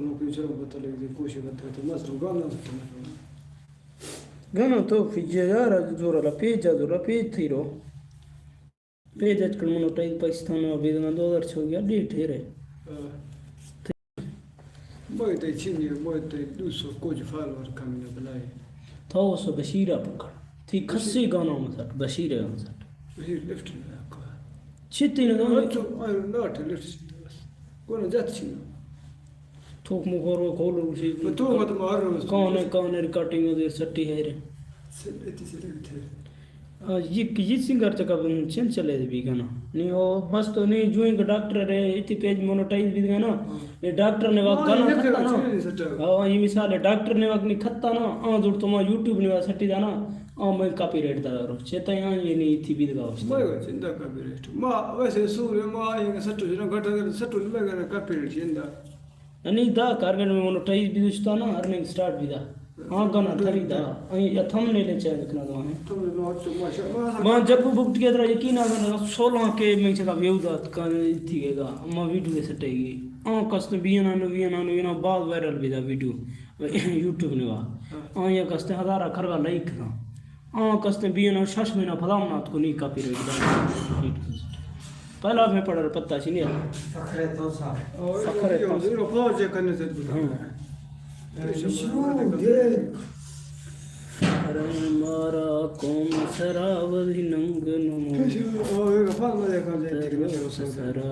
Future में पता लगे कोशिश करते तो मस्त गाना गाना तो यार जोराला पेज थीरो पेज आजकल मोनोटाइज पाकिस्तान में अभी 2006 डेट है रे बहुत अच्छी नहीं बहुत 200 कुछ फॉलोअर कमी ना बनाए था उसो बशीरा पकड़ थी खस्सी गाना में सट बशीरे में सट वही लेफ्ट में आपका चित्ती ने गाना तो आई नॉट लेफ्ट कौन जाती है ठोक मुखरो खोलो उसी तो मत मारो कौन है रिकॉर्डिंग में देर सट्टी है रे से ये सिंगर तक अब चल चले भी गाना नहीं वो बस तो नहीं जो एक डॉक्टर है इतनी पेज मोनेटाइज भी गाना ये डॉक्टर ने वक्त गाना खत्ता ना हाँ ये मिसाल है डॉक्टर ने वक्त नहीं खत्ता ना जुड़ तो मैं यूट्यूब ने वक्त सट्टी जाना मैं कॉपीराइट दा रो चेता यहाँ ये नहीं थी भी गाओ मैं चिंता कॉपीराइट मां वैसे सूर्य मां ये सट्टू जो घटा कर सट्टू में कर कॉपीराइट चिंता नहीं दा कारगर में मोनेटाइज भी दुष्टा ना अर्निंग स्टार्ट भी दा हाँ गाना थरी दा या थंबनेल चाहिए दिखना तो है तो माशा मां जब बुक के तरह यकीन आ गया 16 के में से का व्यू दा का थी गेगा मां वीडियो के सटेगी कस्त बियना बाद वायरल भी दा वीडियो यूट्यूब ने वा या कस्त हजारा खरगा लाइक ना कस्त बियना 6 महीना फलाम ना को नहीं कॉपीराइट दा पहला में पढ़ पता सी नहीं फखरे तो सा फखरे तो फौज करने से अरे मारा कौन सरावली नंग नमो ओ फल में देखा जाए सरा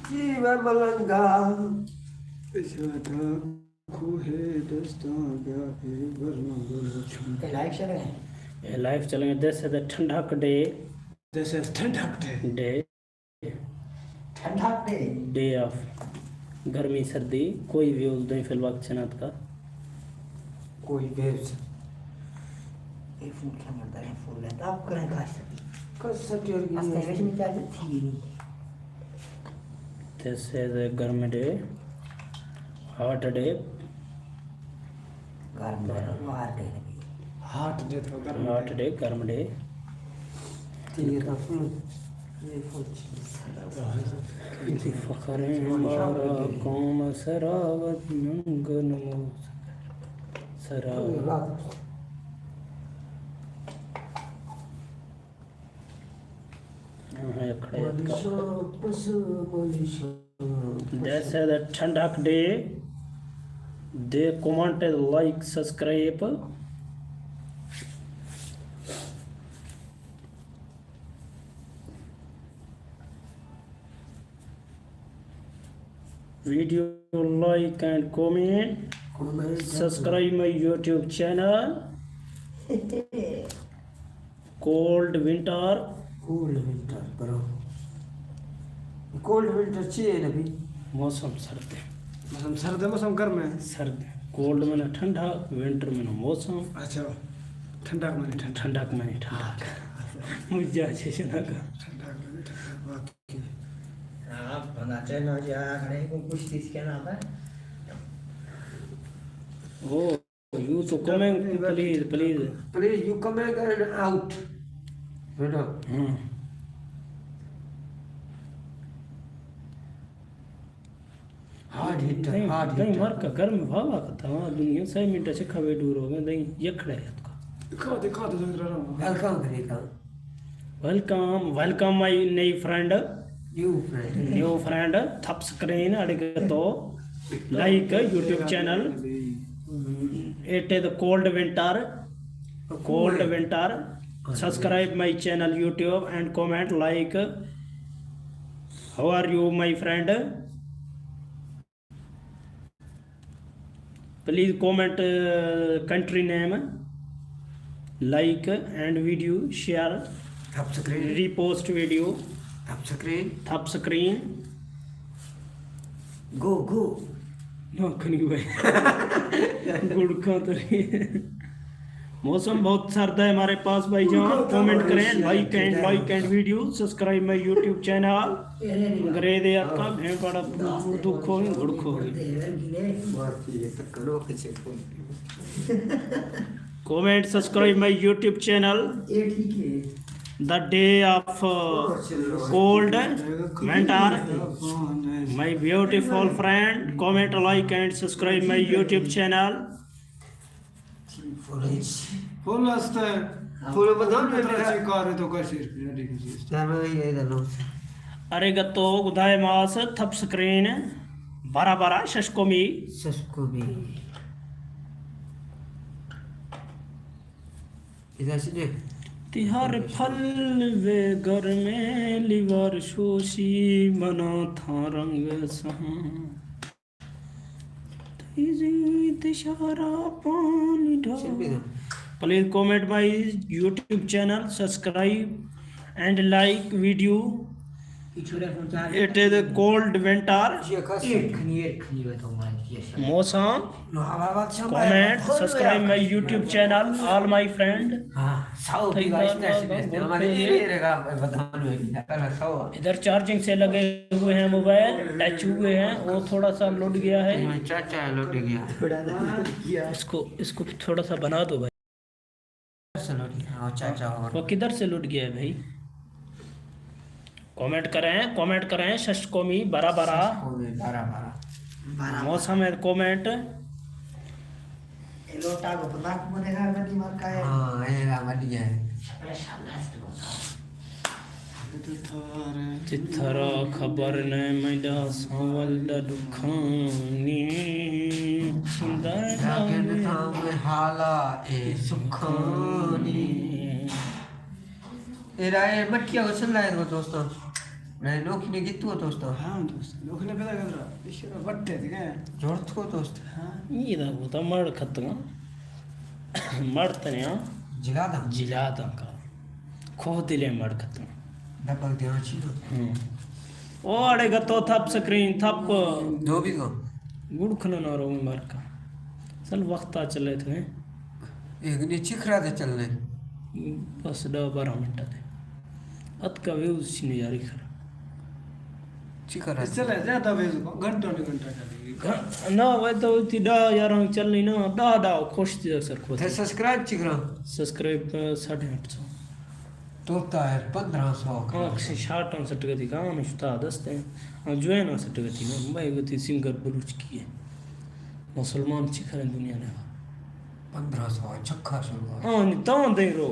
जीव मलंगा इशारा खोहे दस्ता गया है वरना ये लाइव चलेंगे दिस इज द ठंडक डे दिस इज ठंडक डे डे ऑफ गर्मी सर्दी कोई भी उस दिन फिलवाक चनात का कोई वेव्स एक फूल क्या मरता है फूल है आप करें कस सटी और अस्ते वेश में क्या थी दिस इज अ गर्मी डे हॉट डे गर्म वार डे हार्ट डे तो गर्म हॉट डे गर्म डे ये तो फूल ये फूल फखरे हमारा कौम सरावत नंग नमो सरावत This is a ठंडक day they commented like subscribe video like and comment subscribe my YouTube channel cold winter cold winter करो कोल्ड विंटर चाहिए ना भी मौसम सर्द मौसम सर्द है मौसम गर्म है सर्द कोल्ड में ना ठंडा विंटर में ना मौसम अच्छा ठंडक में ठंडक में ठंडक मुझे अच्छे ना का ठंडक में बाकी आप बनाते ना जा खड़े को कुछ चीज क्या नाम है वो you to comment please you comment and out बेटा हार्ड हिट दही मर का गर्म भावा का था वहाँ दुनिया 6 मिनट से खबे दूर हो गए दही ये खड़े है तो दिखा दो जरा वेलकम करेगा वेलकम माय नई फ्रेंड न्यू फ्रेंड थप स्क्रीन अड़गे तो like YouTube channel it is cold winter subscribe my channel YouTube and comment like how are you my friend please comment country name like and video share थप screen repost video थप screen गो no कनी भाई गुड़का तो मौसम बहुत सर्द है हमारे पास भाई जान कमेंट करें like and video subscribe my YouTube channel अंग्रेज यार का भें बड़ा दुख हो घुड़खो comment subscribe my YouTube channel ये ठीक है the day of cold winter. My beautiful friend, comment, like and subscribe my YouTube channel. Full असतं फुल बदल कार तो कशी देखील त्यामुळे हे झालं Arigato gozaimasu. Thumb screen. Bara bara shashkomi. ससको भी इधर से देख तिहार फल वे घर में लिवर शोशी बना था रंग सहा तिशारा पानी चल भी ढा. दो Please comment my YouTube channel, subscribe and like video. It is a cold winter. ये का एक खनी बताऊंगा ये मौसम. लो हवा बात सब Comment, subscribe my YouTube channel, all my friend. हां साउ भी गाइस ने हमारे ये रहेगा बताने में कल साउ इधर चार्जिंग से लगे हुए हैं मोबाइल, टच हुए हैं, वो थोड़ा सा लौट गया है. मैं चाचा लौट गया इसको थोड़ा सा बना दो भाई. चलो हां चाचा और वो किधर से लौट गया है भाई? कमेंट करें शशकोमी बरा बरा. बारा बारा मौसम है कमेंट. लोटा को तो नाक में देखा मैं दिमाग का है हां ये रामन है चित्थर खबर ने मैदा सावल दा दुखानी सुंदर जागन थाम हाला ए सुखानी एरा ये मटकिया को सुन लाए दोस्तों मैं लोग ने गीत दोस्तों हाँ दोस्त लोग ने पता कर रहा इश्वर बट्टे थे क्या जोड़ थो दोस्त हाँ ಇದು ಗೊತ್ತಾ ಮಾಡ್ಕತ್ತ ಮಾಡ್ತಾನೆ जिला दा ಜಿಲಾದಂಕ ಖೋದಿಲೆ ಮಾಡ್ಕತ್ತ. डबल ध्यान चीनो ಓ ಅಡೆಗತ್ತೋ ಥಪ್ ಸ್ಕ್ರೀನ್ ಥಪ್ दो भी को ಗುಡ್ಖನನವರು ಮಾರ್ಕ ಸ್ವಲ್ಪ ವಕ್ತ ಚಲೆ थे. एक ने चिखरा दे चलने बस 10-12 मिनट थे अत का व्यूज सीने यारी खरा चिखरा चला ज्यादा भेज को घंटों ने घंटा चलेगी ना वह तो इतनी 10-11 चल नहीं ना 10 खुश थी सर खुद. थे सब्सक्राइब चिखरा सब्सक्राइब 850 तोता है 1500 का अक्षय 60 गति का अनुष्ठा दस्ते हैं जो है ना 60 गति में भाई गति सिंगर बलूच की है मुसलमान चिखर दुनिया ने 1500 छक्का शुरू हाँ नहीं तो दे रो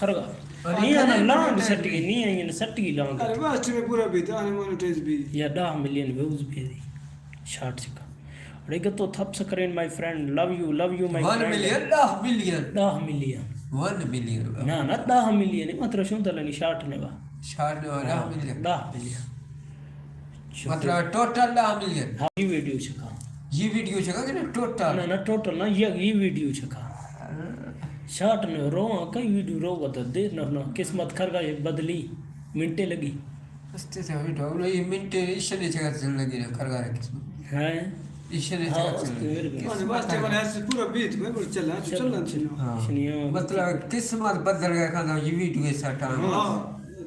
खरगा नहीं है लांग सटगी नहीं है ये सटगी लांग अरे वास्ट में पूरा भी था मोनेटाइज भी या 10 मिलियन व्यूज भी दी शॉर्ट का. अरे तो थप screen my friend love you my 1 million 10 million 10 million 1 million ना 10 मिलियन मात्र ಶುಂತಲನಿ ಶಾರ್ಟ್ ನೆವಾ 10 मिलियन 10 मिलियन मतलब टोटल 10 मिलियन हा ही व्हिडिओ छका ये वीडियो छका कि टोटल ना टोटल ना ये व्हिडिओ छका शार्ट ने रो कई वीडियो रो बता दे ना किस्मत खरगा बदली मिनटे लगी अस्ते से वीडियो ये मिनट ईशने छका चलने लगी करगा रे किस्मत है ईशने हाँ छका चलने और वास्ट में ऐसे पूरा बीत में बोल चला चलना चाहिए शनिया मतलब किस्मत बदल गया खाना ये वीडियो के साथ हाँ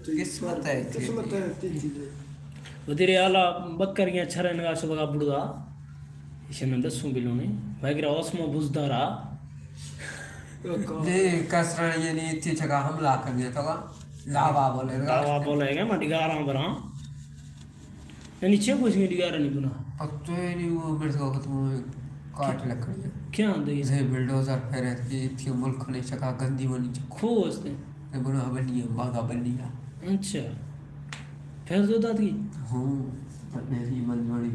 किस्मत है किस्मत है तीन चीजें उधर आला बकरियां छरन का सुबह बुड़दा इशन दसू बिलोने वगैरह ओस्मो बुजदारा ये कसरा ये नहीं थी छका हमला कर दिया था लावा बोलेगा दावा बोलेगा मैं डिगारा बरा नीचे कुछ नहीं डिगारा नहीं बना पत्ते नहीं वो मेरे को खत्म काट लकड़ी क्या दे ये बिल्डोजर फेरे थी मुल्क ने छका गंदी बनी खोजते ये बना बनिया बागा बनिया अच्छा फिर तो दादी हूं पत्ने ही मनवाड़ी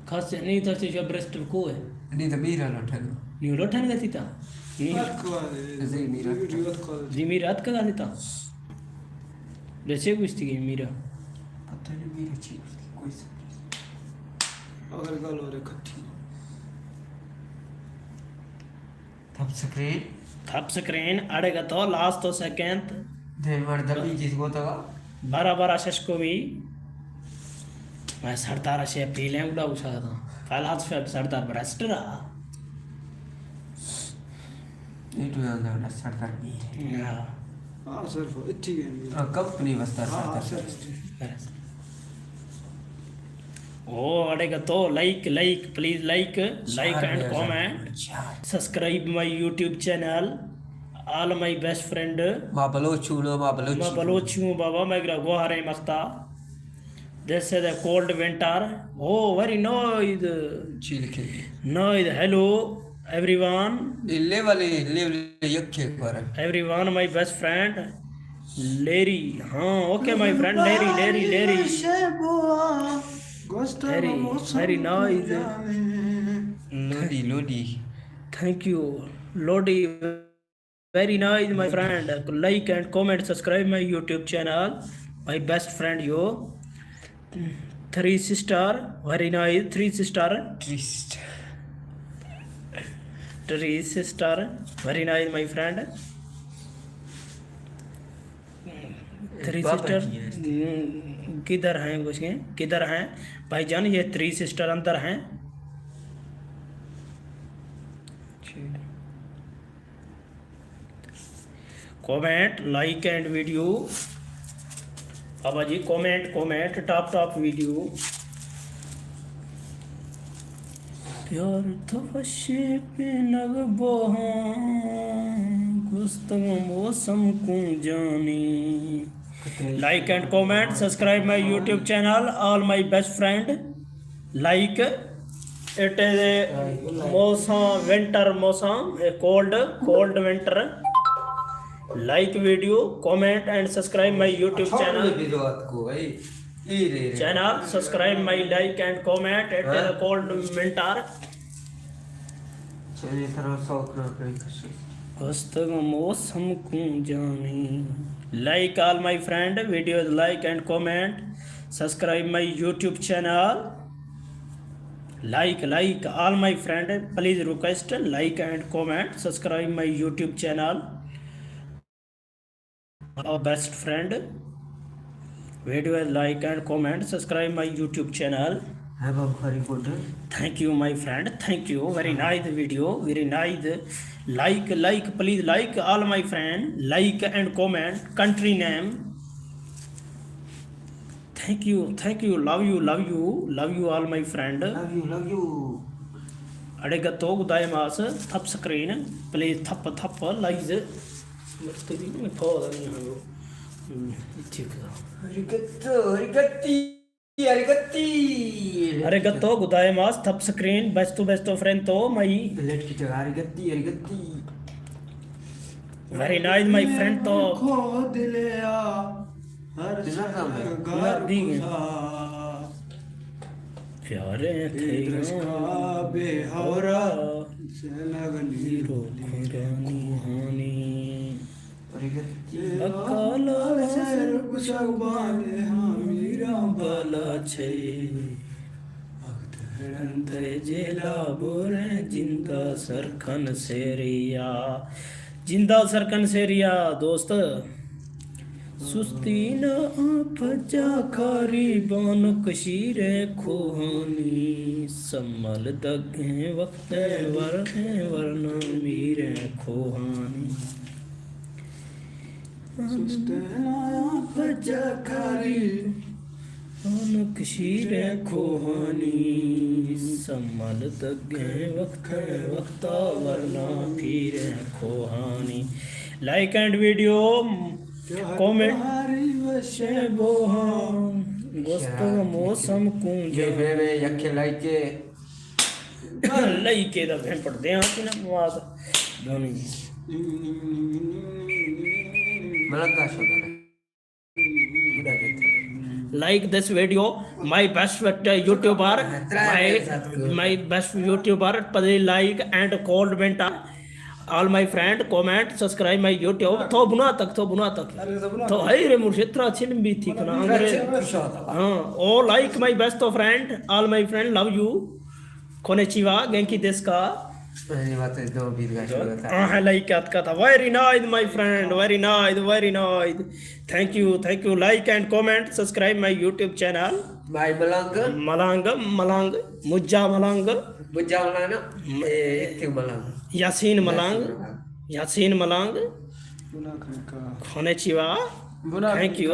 खास नहीं था से ब्रेस्ट को है नहीं तो मेरा लठन नहीं लोठन गती था नहीं बात को जी मेरा वीडियो को जी मेरी रात का गाती था जैसे कुछ थी मेरा पता नहीं मेरी चीज कोई अगर गल हो रे खट्टी थप स्क्रीन अड़ेगा तो लास्ट तो सेकंड दे मर दबी जिस को तो 12 शशको भी मैं सरदार से पीले उड़ा उछा था फालात से सरदार ब्रेस्ट रहा ये तो याद है सरदार हाँ सिर्फ इतनी है कंपनी बस्ता हाँ सरदार सर ओ अड़ेगा तो like please like and comment subscribe my YouTube channel all my best friend. Ma balochu no ma balochi. Ma balochu baba magra gohare masta. This is a cold winter. Oh, very nice. Chilke. Nice. Hello everyone. Level yakke kara. Everyone, my best friend. Larry. Okay, my friend. Larry. Very nice. Lodi. Thank you. Lodi. Very nice, my friend. Like and comment, subscribe my YouTube channel. My best friend, you. 3 sister. Very nice. 3 sister. Trist. 3 sister. Very nice, my friend. 3 sister. किधर हैं उसके? किधर हैं भाईजान? ये 3 sister अंदर हैं. Comment, like and video. बाबा जी comment टॉप वीडियो. प्यार तवशे पे नगबो गुस्तगो मौसम को जाने. Like and comment, subscribe my YouTube channel. All my best friend. Like. It is a मौसम winter मौसम, a cold winter. Like video, comment and subscribe my YouTube channel. Subscribe my like and comment. It is a cold winter. मौसम को जाने. Like all my friend videos, like and comment. Subscribe my YouTube channel. Like all my friend, please request like and comment. Subscribe my YouTube channel. Our best friend video, like and comment, subscribe my YouTube channel. Have a very good. Thank you, my friend. Thank you. Very nice video. Very nice. Like, please like all my friend. Like and comment. Country name. Thank you. Love you all my friend. Love you. Arigato gozaimasu. Tap screen. Please tap like. Arigato gozaimasu. Tap screen. Best friend to my. Very nice, my friend to. प्यारे थे बेहरा अकाला बाला छे जेला बोरे जिंदा सरखन सेरिया दोस्त सुस्ती न फजा खारी बान कशीर खोहानी सम्मल दगे वक्त वरना मीरे खोहानी फजा खारी बान कशीर खोहानी सम्मल दगे वक्त वरना फिर खोहानी. Like and video, comment. मौसम को यखे लाइके दा भें पड़दे हां कि ना बात दोनी मलका शोदा like this video. My best YouTuber, my best YouTuber, please like and comment. All my friend comment, subscribe my YouTube. तो बुना तक तो है रे मुर्शिद अच्छी भी थी ना हाँ. All like my best friend, all my friend love you. Konnichiwa, genki desu ka? Like that. Very nice, my friend. Very nice. Thank you. Like and comment. Subscribe my YouTube channel. My Malang. Mujja Malang. Yasin Malang. Konnichiwa. Thank you.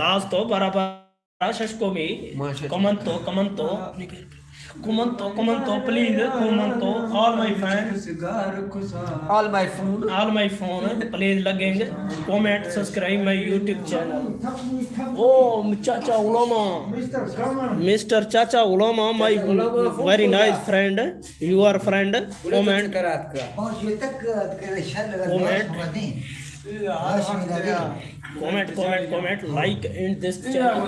Last to barabar shashko me. Comment to. commento, please, commento, all my fans, All my food. all my phone, please लगेंगे, comment, subscribe my YouTube channel. Oh, Chacha Ulama, Mr. Chacha Ulama, my very nice friend, your friend, comment, और ये तक sir लगा comment, like in this channel.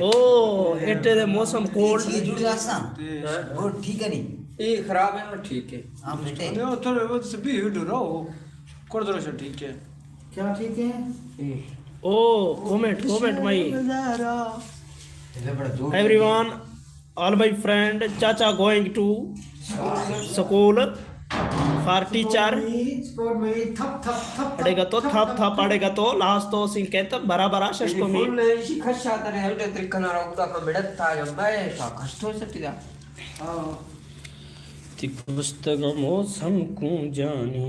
Oh, it is a मौसम cold. ये जुड़ जासा वो ठीक है नहीं ये खराब है और ठीक है। आप बेटे Ne थोड़े बहुत से भी डरो कर दो ठीक है क्या ठीक है Oh, comment my ये बड़ा जोर everyone, all my friend, Chacha going to school for teacher. Sport में थप थप थप पड़ेगा तो थप पड़ेगा तो लास्ट तो सिंकेत बराबर षष्टमी. फुल खर्चा तर है उधर त्रिकना रोगदा का बेडत था जब मैं सा कष्ट हो सकती था। ती पुस्तक मौसम को जाने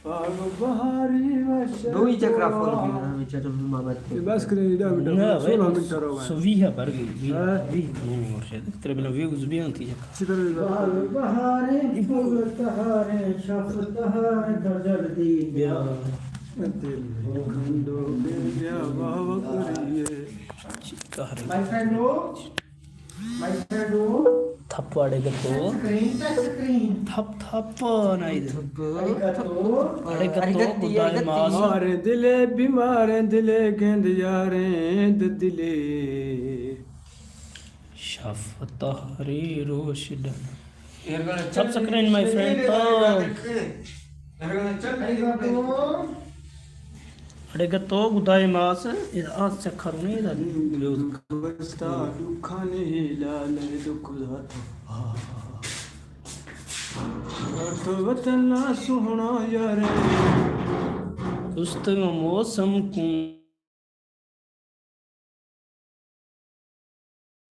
बाग बहारी वैसे दो ही चक्रा फुल भी ना विचार मामत थे। बस करे इधर ना 16 मिनट रहो सो वी है पर गई वी नहीं और शायद तेरे बिना व्यूज भी आती है. सीधे बहारे फूल तहारे शफत तहारे गजल दी दिल खंडो बेया बाव करिए माय फ्रेंड नो थप पड़ेगा तो स्क्रीन थप नहीं दे पड़ेगा पड़ेगा तो खुदा मास मारे दिले बीमार दिले गेंद यारे दिले शफत हरी रोशद यार का सब स्क्रीन माय फ्रेंड तो पड़ेगा तो खुदा मास आज से खरने दा व्यूज बस्ता दुखाने लाल दुख दातो तो वतना सोहना यारे पुस्तक मौसम को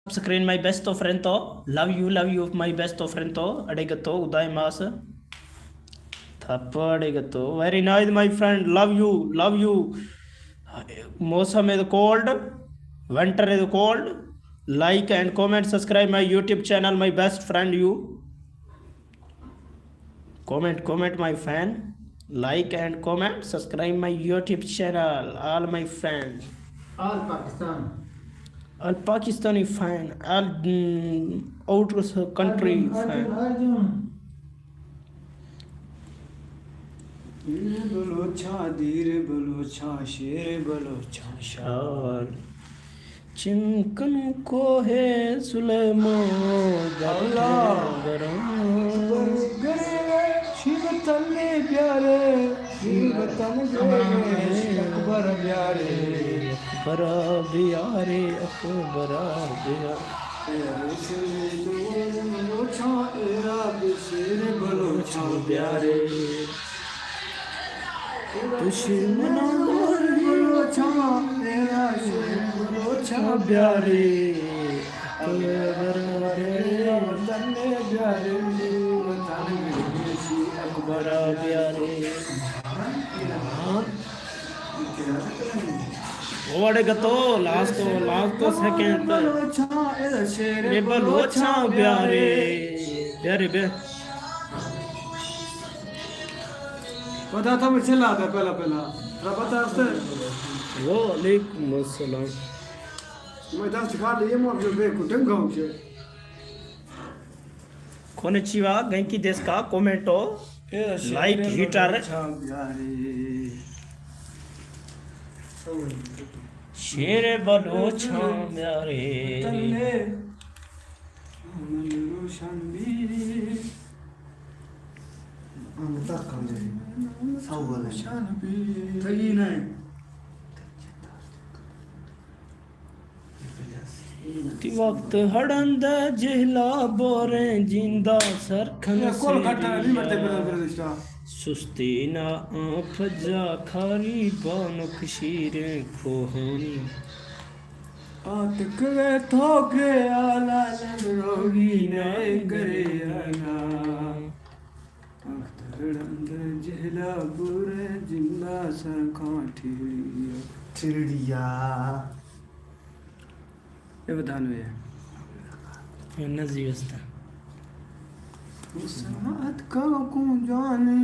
screen my best of friend तो love you my best of friend तो अड़ेगा तो उदय मास थप्पड़ेगा तो very nice my friend love you मौसम is cold winter is cold like and comment subscribe my YouTube channel my best friend you comment my fan like and comment subscribe my YouTube channel all my friends all Pakistan all Pakistani fan all outer country fan Arjun धीरे बलोछा शेर बलोछा शाल चिंकन को है सुलेमान शिव तले प्यारे शिव तन अकबर प्यारे बरा बियारे अकबरा बिया बलोछा एरा शेर बलोछा प्यारे दुश्मना बलोछा एरा शेर बलोछा प्यारे तने प्यारे अकबरा बियारे ओड़ेगा तो लास्ट तो सेकंड बलोछा एरा शेर ये बलोछा प्यारे बे पता था मुझे चला था पहला पता है वालेकुम अस्सलाम मैं दस खा लिए मैं जो बेकु टंगाऊं के कोनिचिवा गंकी देश का कोमेंटो लाइक हीटर शेर बलोछा प्यारे तक कम जाए सौ बोले थगी नहीं ती वक्त हड़ंद जिहला बोरे जिंदा सरखन कौन खट्टा नहीं मरते प्रतिष्ठा सुस्ती ना फजा खारी बानुक शीरे खोहानी आतकवे थोके आला रोगी ने करे आना अख्तरंद जिहला बुरे जिंदा सरखां ठीड़िया चिड़िया ये बताने है नजी वस्ता साथ का कौन जाने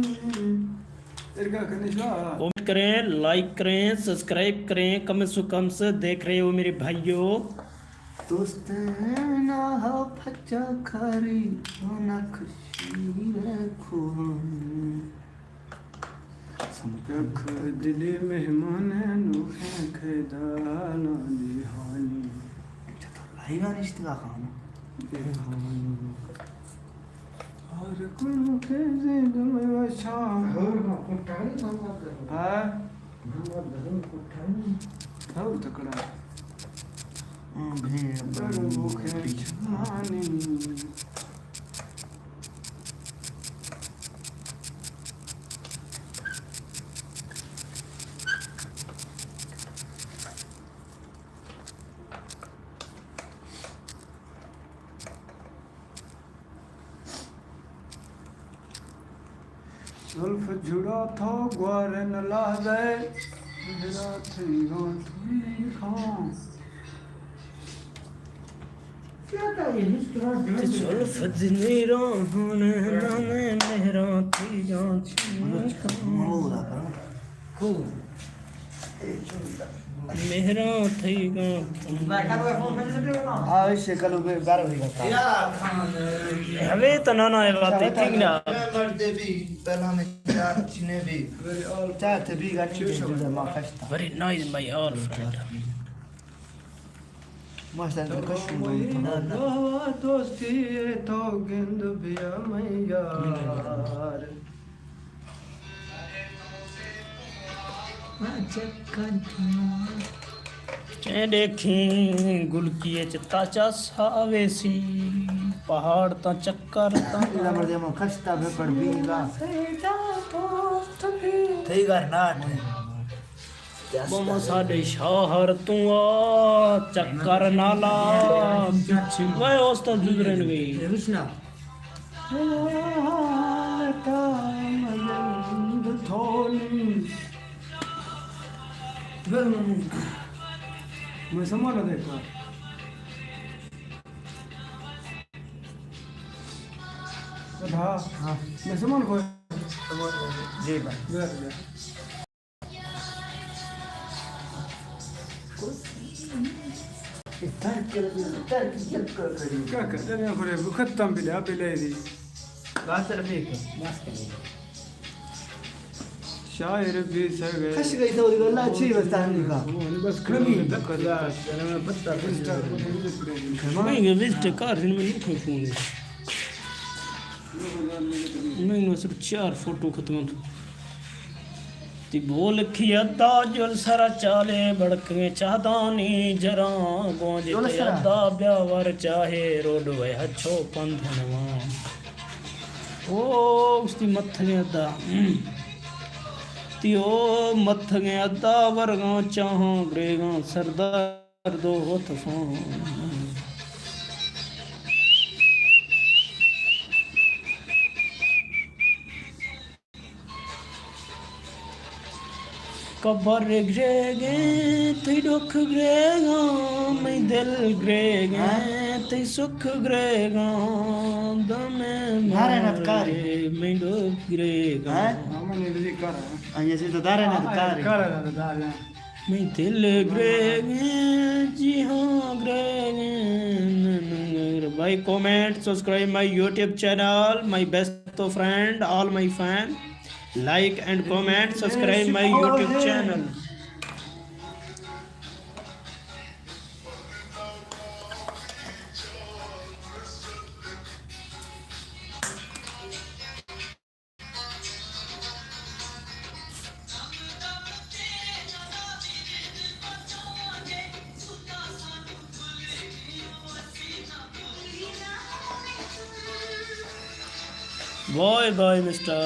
इरका करने शा कमेंट करें, लाइक करें, सब्सक्राइब करें, कम से कम से देख रहे हो मेरे भाइयों। दोस्त ना हो फचा खरी ना खुशी रखो रख दिले मेहमान नु खेदाना दिहानी लाइव रिश्ते का काम और कुल के जिंद में वशा कुठारी हां और तकड़ा भेड़ मुखे छमानी जुल्फ जुड़ा था ग्वार न ला दे मेरा थी खां जुल्फ दिनी रोहन नामे मेरा थी जान मेरा थी गान आवश्य कल बार होगा हवे तो ना ना ये बात ठीक ना देवी पहला में चार चीने भी चार थे भी गानी जमा खस्ता very nice my all friend मस्त है कशु दोस्ती तो गिंद बिया मैयार चे देखी गुल किए चिता चा सावेसी पहाड़ ता चक्कर ता नंबर दे मो खस्ता में पड़ बीगा थई करना बम साडे शहर तू आ चक्कर नाला पिछ वे उस्ता जुगरन गई कृष्णा मैं समझ रहा देखा हाँ हाँ मैं समझ को जी भाई क्या करते हैं फिर खत्म भी ले आप ले दी बात कर भी शायर भी सर गए खश गई तो वल्ला अच्छी बताने का बस कभी मैं विजिट कर में नहीं कोई फोन मैं सिर्फ 4 फोटो खत्म ती बोल खियदा जुल सरा चाले बड़के चाहदानी जरा गोंज खियदा ब्यावर चाहे रोड वे हछो पंधनवा ओ उसकी मत्थे अदा ती ओ मत्थे अदा वरगा चाह ग्रेगा सरदार दो होत फां कबर ग्रेगे ती दुख ग्रेगा मैं दिल ग्रेगा ती सुख ग्रेगा दमे मारे मैं दुख ग्रेगा हमने भी कर ये से तो दारे ना कर दार मैं दिल ग्रेगे जी हाँ ग्रेगे भाई comment subscribe my YouTube channel my best friend all my fan like and comment subscribe my YouTube channel bye bye mister